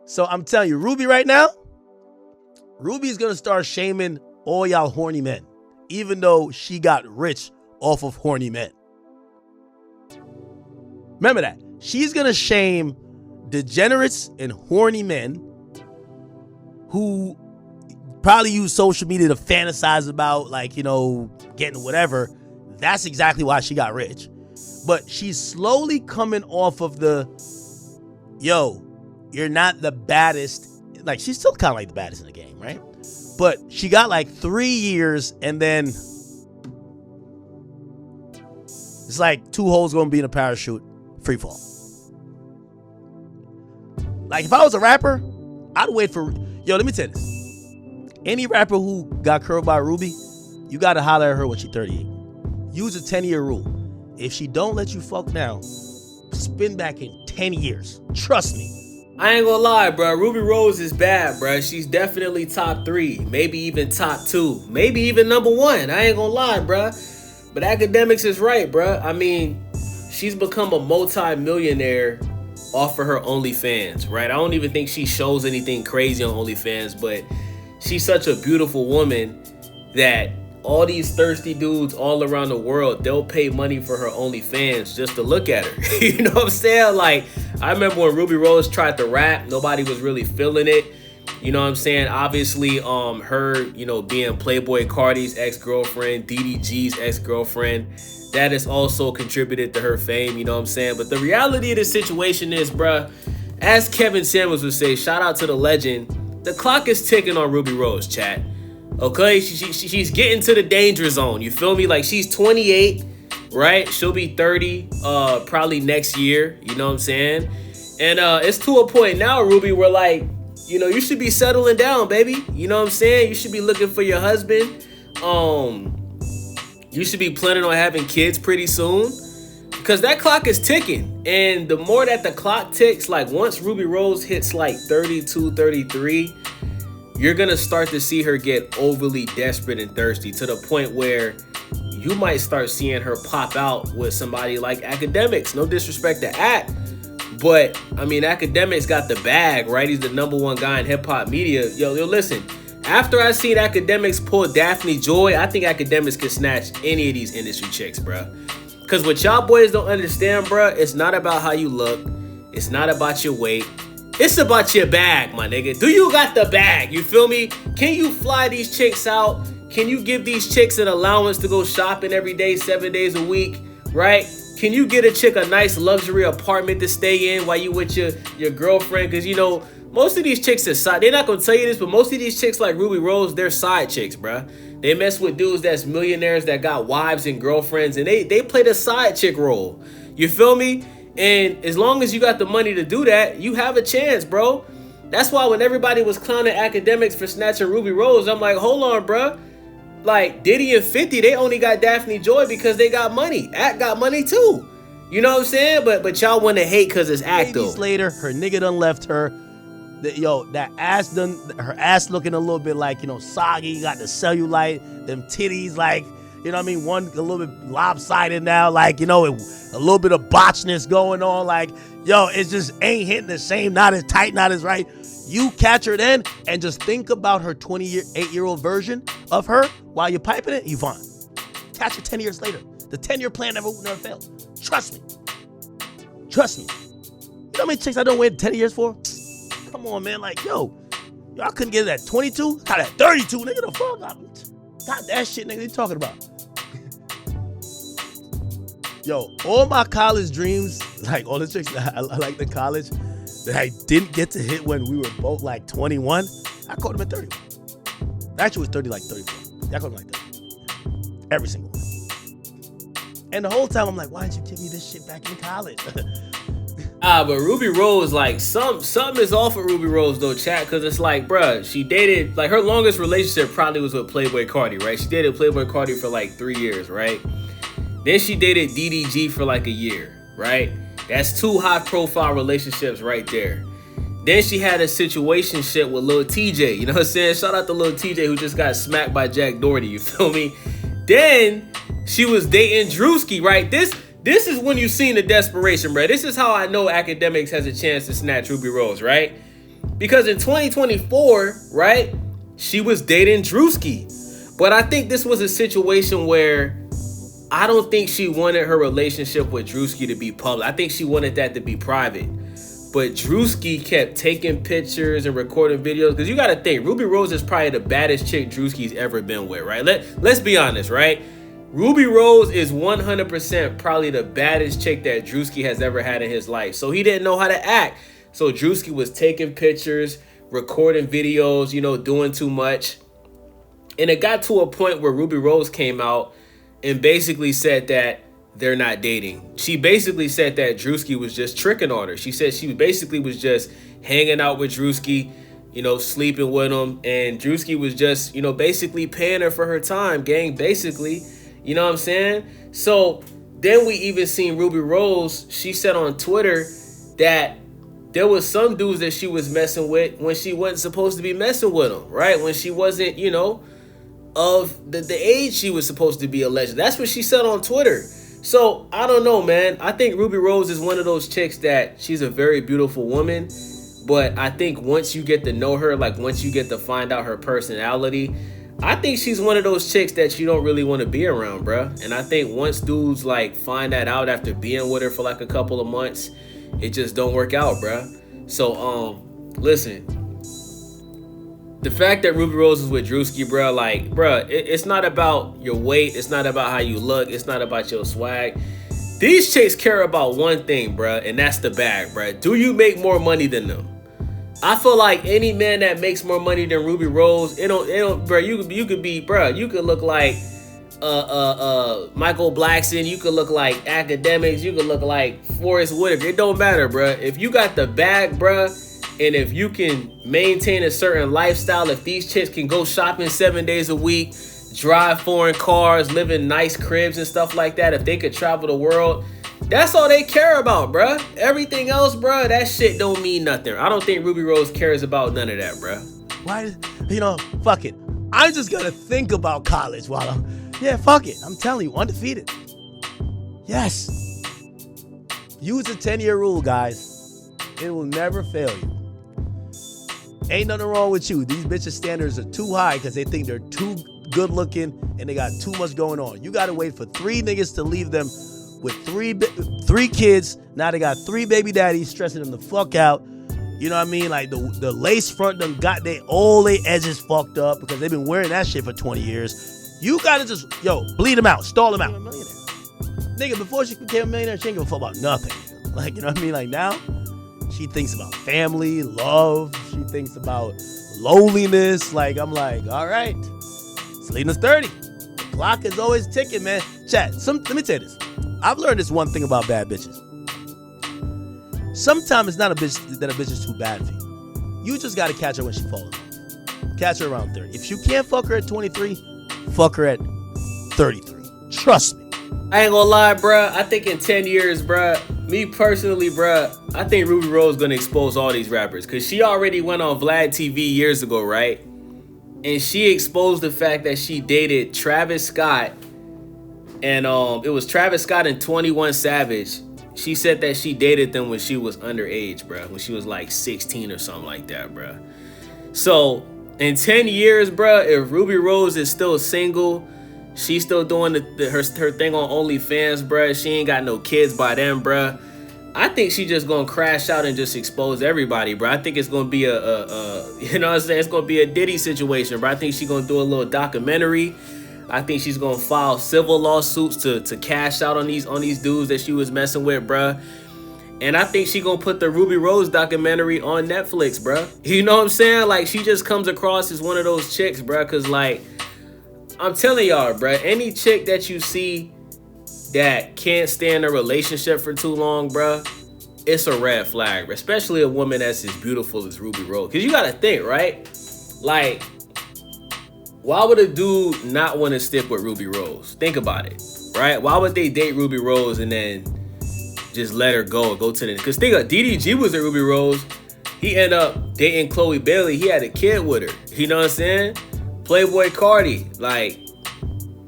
So I'm telling you, Ruby right now, Ruby's going to start shaming all y'all horny men, even though she got rich off of horny men. Remember that. She's going to shame degenerates and horny men who probably use social media to fantasize about, like, you know, getting whatever. That's exactly why she got rich. But she's slowly coming off of the, yo, you're not the baddest. Like, she's still kind of like the baddest in the game, right? But she got like 3 years, and then it's like 2 holes going to be in a parachute, free fall. Like, if I was a rapper, I'd wait for, yo, let me tell you this. Any rapper who got curved by Ruby, you got to holler at her when she's 38. Use a 10-year rule. If she don't let you fuck now, spin back in 10 years. Trust me. I ain't gonna lie, bro. Rubi Rose is bad, bro. She's definitely top 3, maybe even top 2, maybe even number 1. I ain't gonna lie, bro. But Akademiks is right, bro. I mean, she's become a multi-millionaire off of her OnlyFans, right? I don't even think she shows anything crazy on OnlyFans, but she's such a beautiful woman that all these thirsty dudes all around the world, they'll pay money for her OnlyFans just to look at her. You know what I'm saying? Like, I remember when Rubi Rose tried to rap, nobody was really feeling it. You know what I'm saying? Obviously, her, you know, being Playboy Cardi's ex-girlfriend, DDG's ex-girlfriend, that has also contributed to her fame, you know what I'm saying? But the reality of the situation is, bruh, as Kevin Samuels would say, shout out to the legend, the clock is ticking on Rubi Rose, chat. Okay, she's getting to the danger zone. You feel me? Like, she's 28, right? She'll be 30 probably next year. You know what I'm saying? And it's to a point now, Ruby, where, like, you know, you should be settling down, baby. You know what I'm saying? You should be looking for your husband. You should be planning on having kids pretty soon, because that clock is ticking. And the more that the clock ticks, like, once Rubi Rose hits like 32, 33, you're going to start to see her get overly desperate and thirsty to the point where you might start seeing her pop out with somebody like Akademiks. No disrespect to Ak, but, I mean, Akademiks got the bag, right? He's the #1 guy in hip-hop media. Yo, listen, after I seen Akademiks pull Daphne Joy, I think Akademiks can snatch any of these industry chicks, bro. Because what y'all boys don't understand, bro, it's not about how you look. It's not about your weight. It's about your bag, my nigga. Do you got the bag? You feel me? Can you fly these chicks out? Can you give these chicks an allowance to go shopping every day, 7 days a week, right? Can you get a chick a nice luxury apartment to stay in while you with your girlfriend? Because, you know, most of these chicks are side. They're not going to tell you this, but most of these chicks like Rubi Rose, they're side chicks, bruh. They mess with dudes that's millionaires that got wives and girlfriends, and they play the side chick role. You feel me? And as long as you got the money to do that, you have a chance, bro. That's why when everybody was clowning Akademiks for snatching Rubi Rose, I'm like, hold on, bro. Like, Diddy and 50, they only got Daphne Joy because they got money. Ak got money too. You know what I'm saying? But y'all want to hate because it's Ak, though. Days later, her nigga done left her. That ass done, her ass looking a little bit like, you know, soggy. Got the cellulite, them titties, like, you know what I mean? One a little bit lopsided now, like, you know, a little bit of botchness going on. Like, yo, it just ain't hitting the same, not as tight, not as right. You catch her then and just think about her 28-year-old version of her while you're piping it, you fine. Catch her 10 years later. The 10-year plan never failed. Trust me. Trust me. You know how many chicks I done wait 10 years for? Come on, man. Like, yo, I couldn't get that 22. Got that 32, nigga. The fuck? Got that shit, nigga. What you talking about? Yo, all my college dreams, like all the chicks that I liked in college that I didn't get to hit when we were both like 21, I caught them at 31. Actually, it was 30, like 34. I caught them like that. Every single one. And the whole time, I'm like, why didn't you give me this shit back in college? But Rubi Rose, like, something is off of Rubi Rose, though, chat, because it's like, bruh, she dated, like, her longest relationship probably was with Playboy Cardi, right? She dated Playboy Cardi for, like, 3 years, right? Then she dated DDG for, like, a year, right? That's 2 high-profile relationships right there. Then she had a situationship with Lil TJ, you know what I'm saying? Shout out to Lil TJ, who just got smacked by Jack Doherty, you feel me? Then she was dating Drewski, right? This is when you seen the desperation, bro. This is how I know Akademiks has a chance to snatch Rubi Rose, right? Because in 2024, right, she was dating Drewski. But I think this was a situation where I don't think she wanted her relationship with Drewski to be public. I think she wanted that to be private. But Drewski kept taking pictures and recording videos. Because you got to think, Rubi Rose is probably the baddest chick Drewski's ever been with, right? Let's be honest, right? Rubi Rose is 100% probably the baddest chick that Drewski has ever had in his life. So he didn't know how to act. So Drewski was taking pictures, recording videos, you know, doing too much. And it got to a point where Rubi Rose came out and basically said that they're not dating. She basically said that Drewski was just tricking on her. She said she basically was just hanging out with Drewski, you know, sleeping with him. And Drewski was just, you know, basically paying her for her time, gang, basically. You know what I'm saying? So then we even seen Rubi Rose. She said on Twitter that there was some dudes that she was messing with when she wasn't supposed to be messing with them, right? When she wasn't, you know, of the age she was supposed to be alleged. That's what she said on Twitter. So I don't know, man. I think Rubi Rose is one of those chicks that she's a very beautiful woman. But I think once you get to know her, like once you get to find out her personality, I think she's one of those chicks that you don't really want to be around, bruh. And I think once dudes like find that out after being with her for like a couple of months, it just don't work out, bruh. So, listen, the fact that Rubi Rose is with Drewski, bruh, like, bruh, it's not about your weight. It's not about how you look. It's not about your swag. These chicks care about one thing, bruh, and that's the bag, bruh. Do you make more money than them? I feel like any man that makes more money than Rubi Rose, it don't, bro. You could be, bro. You could look like, Michael Blackson. You could look like Akademiks. You could look like Forrest Whitaker. It don't matter, bro. If you got the bag, bro, and if you can maintain a certain lifestyle, if these chicks can go shopping 7 days a week, drive foreign cars, live in nice cribs and stuff like that, if they could travel the world. That's all they care about, bruh. Everything else, bruh, that shit don't mean nothing. I don't think Rubi Rose cares about none of that, bruh. Why, you know, fuck it. I'm just gonna think about college while fuck it. I'm telling you, undefeated. Yes. Use the 10-year rule, guys. It will never fail you. Ain't nothing wrong with you. These bitches' standards are too high because they think they're too good looking and they got too much going on. You gotta wait for 3 niggas to leave them with three kids. Now they got 3 baby daddies stressing them the fuck out. You know what I mean? Like the lace front done got all their edges fucked up because they've been wearing that shit for 20 years. You gotta just, bleed them out, stall them out. Nigga, before she became a millionaire, she ain't give a fuck about nothing. Like, you know what I mean? Like now, she thinks about family, love. She thinks about loneliness. Like, I'm like, all right, Selena's 30. The clock is always ticking, man. Chat, let me tell you this. I've learned this one thing about bad bitches. Sometimes it's not a bitch that a bitch is too bad for you. You just gotta catch her when she falls in love. Catch her around 30. If you can't fuck her at 23, fuck her at 33. Trust me. I ain't gonna lie, bruh. I think in 10 years, bruh, me personally, bruh, I think Rubi Rose gonna expose all these rappers. Cause she already went on Vlad TV years ago, right? And she exposed the fact that she dated Travis Scott. And it was Travis Scott and 21 Savage. She said that she dated them when she was underage, bruh. When she was like 16 or something like that, bruh. So in 10 years, bruh, if Rubi Rose is still single, she's still doing her thing on OnlyFans, bruh. She ain't got no kids by then, bruh. I think she just gonna crash out and just expose everybody, bruh. I think it's gonna be you know what I'm saying? It's gonna be a Diddy situation, bruh. I think she's gonna do a little documentary. I think she's gonna file civil lawsuits to cash out on these dudes that she was messing with, bruh. And I think she gonna put the Rubi Rose documentary on Netflix, bruh. You know what I'm saying? Like, she just comes across as one of those chicks, bruh. Cause like, I'm telling y'all, bruh, any chick that you see that can't stay in a relationship for too long, bruh, it's a red flag. Especially a woman that's as beautiful as Rubi Rose. Cause you gotta think, right? Like, why would a dude not want to stick with Rubi Rose? Think about it, right? Why would they date Rubi Rose and then just let her go to the... Because think of DDG was a Rubi Rose. He ended up dating Chloe Bailey. He had a kid with her. You know what I'm saying? Playboy Cardi. Like,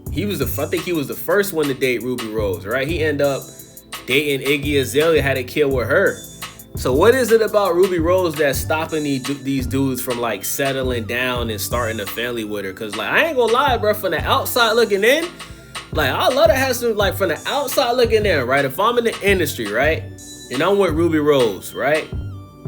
I think he was the first one to date Rubi Rose, right? He ended up dating Iggy Azalea, had a kid with her. So what is it about Rubi Rose that's stopping these dudes from like settling down and starting a family with her? Cause like I ain't gonna lie, bro, from the outside looking in, like I love to have some, like from the outside looking in, right? If I'm in the industry, right, and I'm with Rubi Rose, right,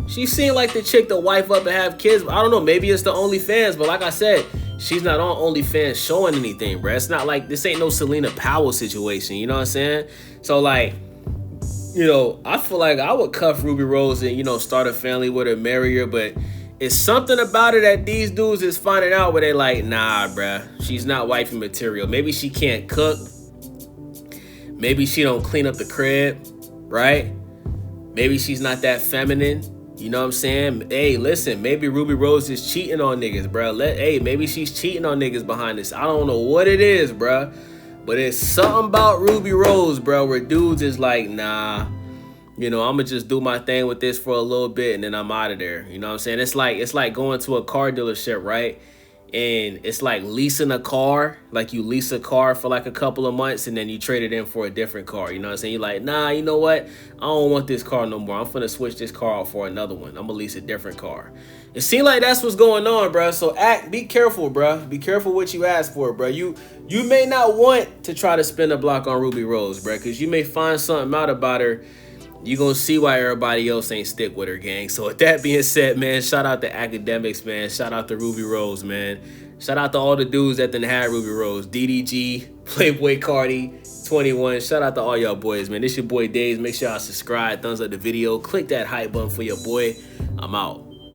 she seemed like the chick to wife up and have kids. I don't know, maybe it's the OnlyFans, but like I said, she's not on OnlyFans showing anything, bro. It's not like, this ain't no Selena Powell situation, you know what I'm saying? So like, you know, I feel like I would cuff Rubi Rose and, you know, start a family with her, marry her, but it's something about her that these dudes is finding out where they like, nah, bruh, she's not wifey material. Maybe she can't cook. Maybe she don't clean up the crib, right? Maybe she's not that feminine. You know what I'm saying? Hey, listen, maybe Rubi Rose is cheating on niggas, bruh. Hey, maybe she's cheating on niggas behind this. I don't know what it is, bruh. But it's something about Rubi Rose, bro, where dudes is like, nah, you know, I'm gonna just do my thing with this for a little bit and then I'm out of there. You know what I'm saying? It's like going to a car dealership, right? And it's like leasing a car. Like you lease a car for like a couple of months and then you trade it in for a different car. You know what I'm saying? You're like, nah, you know what? I don't want this car no more. I'm finna switch this car out for another one. I'm gonna lease a different car. It seems like that's what's going on, bro. So be careful, bro. Be careful what you ask for, bro. You may not want to try to spin a block on Rubi Rose, bro, because you may find something out about her. You gonna see why everybody else ain't stick with her, gang. So with that being said, man, shout out to Akademiks, man. Shout out to Rubi Rose, man. Shout out to all the dudes that done had Rubi Rose. DDG, Playboy Cardi, 21. Shout out to all y'all boys, man. This your boy Days. Make sure y'all subscribe, thumbs up the video, click that hype button for your boy. I'm out.